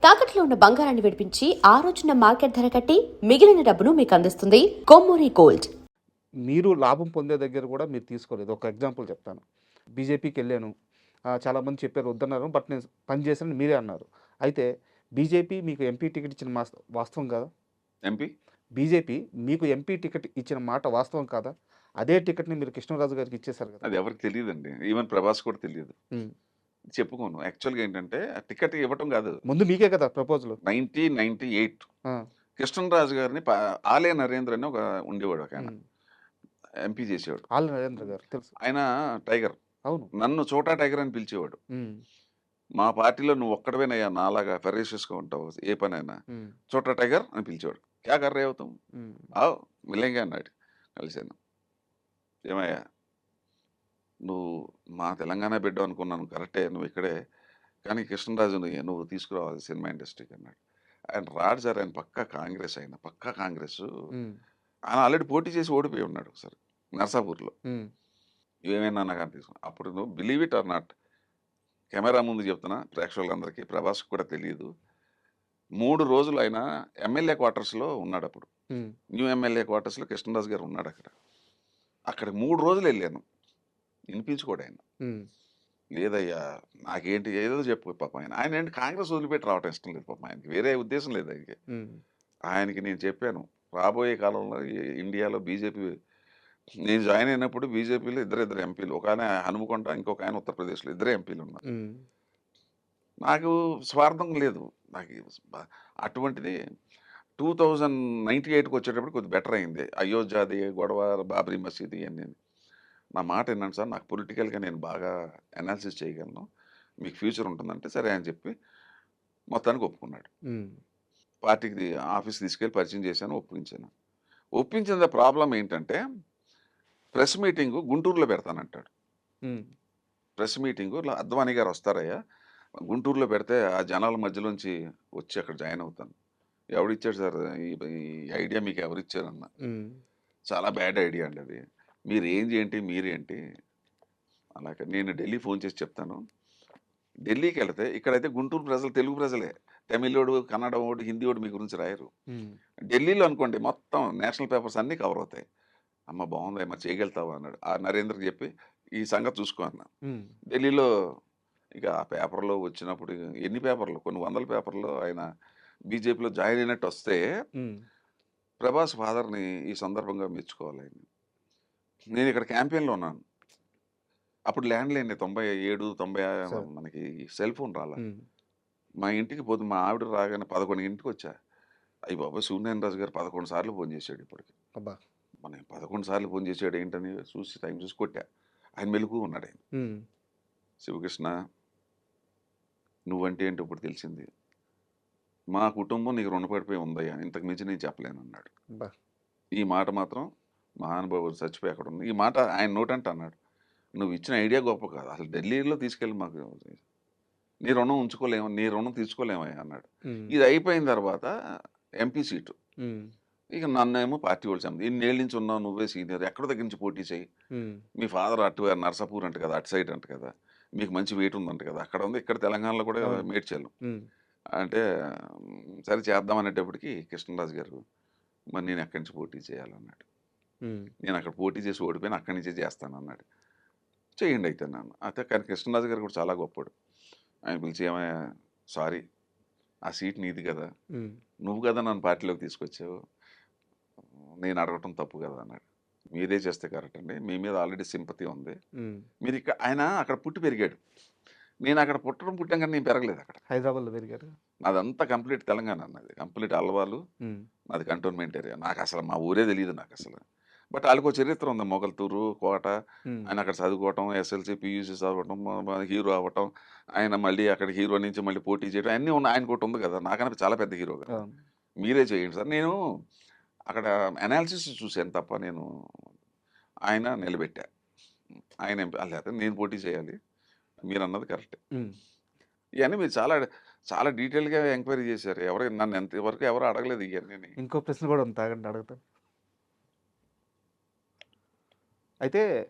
తాకట్లో ఉన్న బంగారాన్ని విడిపించి ఆ రోజున మార్కెట్ ధర కట్టి మిగిలిన డబ్బును మీకు అందిస్తుంది కొమ్మూరి గోల్డ్. మీరు లాభం పొందే దగ్గర కూడా మీరు తీసుకోలేదు. ఒక ఎగ్జాంపుల్ చెప్తాను. బీజేపీకి వెళ్ళాను. చాలామంది చెప్పారు వద్దన్నారు. బట్ నేను పని చేశానని మీరే అన్నారు. అయితే బీజేపీ మీకు ఎంపీ టికెట్ ఇచ్చిన వాస్తవం కాదా? బీజేపీ మీకు ఎంపీ టికెట్ ఇచ్చిన మాట వాస్తవం కాదా? అదే టికెట్ని మీరు కృష్ణరాజు గారికి ఇచ్చేశారు కదా. అది ఎవరికి తెలియదండి. ఈవెన్ ప్రభాస్ కూడా తెలియదు. చెప్పుకోను. యాక్చువల్గా ఏంటంటే ఆ టికెట్ ఇవ్వటం కాదు. ముందు మీకే కదా ప్రపోజల్. 1998 కృష్ణరాజు గారిని ఆలయ నరేంద్ర అని ఒక ఉండేవాడు, ఒక ఆయన ఎంపీ చేసేవాడు. ఆల్ నరేంద్ర గారు తెలుసు. ఆయన టైగర్. అవును. నన్ను చోటా టైగర్ అని పిలిచేవాడు. మా పార్టీలో నువ్వు ఒక్కడవేనయ్యా నాలాగా ఫెరేషియస్గా ఉంటావు, ఏ పనైనా చోటా టైగర్ అని పిలిచేవాడు. క్యా కర్రే అవుతాం మిలేంగా అన్నాడు. కలిశాను. ఏమయ్యా నువ్వు మా తెలంగాణ బిడ్డ అనుకున్నాను, కరెక్టే, నువ్వు ఇక్కడే, కానీ కృష్ణరాజుని నువ్వు తీసుకురావాలి సినిమా ఇండస్ట్రీకి అన్నాడు. ఆయన రాడు సార్, ఆయన పక్కా కాంగ్రెస్, పక్కా కాంగ్రెస్. ఆయన ఆల్రెడీ పోటీ చేసి ఓడిపోయి ఉన్నాడు ఒకసారి నర్సాపూర్లో. ఏమైనా నాకు అనిపిస్తుంది. అప్పుడు నువ్వు believe it or not, camera ముందు చెప్తున్నా ప్రేక్షకులందరికీ, ప్రభాస్ కూడా తెలియదు, 3 రోజులు ఆయన ఎమ్మెల్యే క్వార్టర్స్లో ఉన్నాడు. అప్పుడు న్యూ ఎమ్మెల్యే క్వార్టర్స్లో కృష్ణరాజు గారు ఉన్నాడు. అక్కడ 3 రోజులు వెళ్ళాను వినిపించుకోడు ఆయన. లేదయ్యా నాకేంటి ఏదో చెప్పు పాపం. ఆయన ఏంటి కాంగ్రెస్ వదిలిపెట్టి రావటం ఇష్టం లేదు పాపం, ఆయనకి వేరే ఉద్దేశం లేదు ఆయనకి. నేను చెప్పాను రాబోయే కాలంలో ఇండియాలో బీజేపీ, నేను జాయిన్ అయినప్పుడు బీజేపీలో ఇద్దరు ఎంపీలు, ఒక ఆయన హనుమకొండ, ఇంకొక ఆయన ఉత్తరప్రదేశ్లో, ఇద్దరే ఎంపీలు ఉన్నారు. నాకు స్వార్థం లేదు నాకు. అటువంటిది 2098కి వచ్చేటప్పుడు కొద్దిగా బెటర్ అయింది. అయోధ్యది గొడవ, బాబ్రీ మసీద్ ఇవన్నీ. నా మాట ఏంటంటే సార్, నాకు పొలిటికల్గా నేను బాగా అనాలిసిస్ చేయగలను, మీకు ఫ్యూచర్ ఉంటుందంటే సరే అని చెప్పి మొత్తానికి ఒప్పుకున్నాడు. పార్టీకి ఆఫీస్కి తీసుకెళ్ళి పరిచయం చేశాను, ఒప్పించాను. ఒప్పించిన ప్రాబ్లం ఏంటంటే ప్రెస్ మీటింగు గుంటూరులో పెడతానంటాడు. ప్రెస్ మీటింగు అద్వానీ గారు వస్తారయ్యా, గుంటూరులో పెడితే ఆ జనాల మధ్యలోంచి వచ్చి అక్కడ జాయిన్ అవుతాను. ఎవడిచ్చాడు సార్ ఈ ఐడియా, మీకు ఎవరిచ్చారన్న? చాలా బ్యాడ్ ఐడియా అండి అది. మీరు ఏం చేయండి, మీరేంటి అలాగే. నేను ఢిల్లీ ఫోన్ చేసి చెప్తాను. ఢిల్లీకి వెళితే ఇక్కడైతే గుంటూరు ప్రజలు తెలుగు ప్రజలే, తమిళోడు, కన్నడోడు, హిందీోడు మీ గురించి రాయరు. ఢిల్లీలో అనుకోండి మొత్తం నేషనల్ పేపర్స్ అన్నీ కవర్ అవుతాయి. అమ్మ బాగుంది అమ్మ చేయగలుగుతావా అన్నాడు. ఆ నరేంద్రకి చెప్పి ఈ సంగతి చూసుకో అన్నా. ఢిల్లీలో ఇక ఆ పేపర్లో వచ్చినప్పుడు ఎన్ని పేపర్లు, కొన్ని 100 పేపర్లో ఆయన బీజేపీలో జాయిన్ అయినట్టు వస్తే ప్రభాస్ ఫాదర్ని ఈ సందర్భంగా మెచ్చుకోవాలి ఆయన. నేను ఇక్కడ క్యాంపెయిన్లో ఉన్నాను. అప్పుడు ల్యాండ్ లైన్ 97, 90 మనకి సెల్ ఫోన్ రాలా. మా ఇంటికి పోతే మా ఆవిడ రాగానే 11ంటికి వచ్చా. అయ్యి బాబా, సూర్యనారాయణ రాజు గారు 11 సార్లు ఫోన్ చేశాడు ఇప్పటికి. మనం 11 సార్లు ఫోన్ చేశాడు ఏంటని చూసి టైం చూసి కొట్టా. ఆయన మెలుగు ఉన్నాడు. ఆయన శివకృష్ణ నువ్వంటే ఏంటో ఇప్పుడు తెలిసింది, మా కుటుంబం నీకు రుణపడిపోయి ఉందయ్యా, ఇంతకు మించి నేను చెప్పలేను అన్నాడు. ఈ మాట మాత్రం మహానుభావుడు చచ్చిపోయి అక్కడ ఉంది. ఈ మాట ఆయన నోటంటే అన్నాడు. నువ్వు ఇచ్చిన ఐడియా గొప్ప కాదు, అసలు ఢిల్లీలో తీసుకెళ్ళి మాకు నీ రుణం ఉంచుకోలేము, నీ రుణం తీసుకోలేమయ్యా అన్నాడు. ఇది అయిపోయిన తర్వాత ఎంపీ సీటు ఇక నన్నేమో పార్టీ వాళ్ళు చెప్పింది, ఇన్నేళ్ళ నుంచి ఉన్నావు, నువ్వే సీనియర్, ఎక్కడ దగ్గర నుంచి పోటీ చేయి, మీ ఫాదర్ అటు నర్సాపూర్ అంట కదా, అటు సైడ్ అంట కదా, మీకు మంచి వెయిట్ ఉందంట కదా, అక్కడ ఉంది, ఇక్కడ తెలంగాణలో కూడా మేడ్చల్లు అంటే సరే చేద్దాం అనేటప్పటికి కృష్ణరాజు గారు మరి నేను ఎక్కడి నుంచి పోటీ చేయాలన్నాడు. నేను అక్కడ పోటీ చేసి ఓడిపోయిన అక్కడి నుంచే చేస్తాను అన్నాడు. చేయండి అయితే నన్ను. అయితే కానీ కృష్ణరాజు గారు కూడా చాలా గొప్పడు. ఆయన పిలిచి ఏమయ్యా సారీ, ఆ సీట్ నీది కదా, నువ్వు కదా నన్ను పార్టీలోకి తీసుకొచ్చావు, నేను అడగటం తప్పు కదా అన్నాడు. మీరే చేస్తే కరెక్ట్ అండి, మీ మీద ఆల్రెడీ సింపతి ఉంది, మీరు ఇక్కడ. ఆయన అక్కడ పుట్టి పెరిగాడు, నేను అక్కడ పుట్టడం కానీ నేను పెరగలేదు. అక్కడ హైదరాబాద్లో పెరిగాడు. నాదంతా కంప్లీట్ తెలంగాణ అన్నది, కంప్లీట్ అల్వాలు, నాది కంటోన్మెంట్ ఏరియా. నాకు అసలు మా ఊరే తెలియదు నాకు అసలు. బట్ వాళ్ళకో చరిత్ర ఉంది, మొగల్తూరు, కోట. ఆయన అక్కడ చదువుకోవటం, ఎస్ఎల్సి, పియూసీ చదవటం, హీరో అవ్వటం, ఆయన మళ్ళీ అక్కడ హీరో నుంచి మళ్ళీ పోటీ చేయడం అన్నీ ఉన్నాయి. ఆయన ఒకటి ఉంది కదా, నాకన్నా చాలా పెద్ద హీరో కదా. మీరే చేయండి సార్. నేను అక్కడ అనాలిసిస్ చూశాను తప్ప నేను ఆయన నిలబెట్టా. ఆయన లేదా నేను పోటీ చేయాలి, మీరు అన్నది కరెక్ట్. ఇవన్నీ మీరు చాలా చాలా డీటెయిల్గా ఎంక్వైరీ చేశారు. నన్ను ఎంతవరకు ఎవరు అడగలేదు ఇవన్నీ. ఇంకో ప్రశ్న కూడా ఉంది, తాగండి అడుగుతాను. అయితే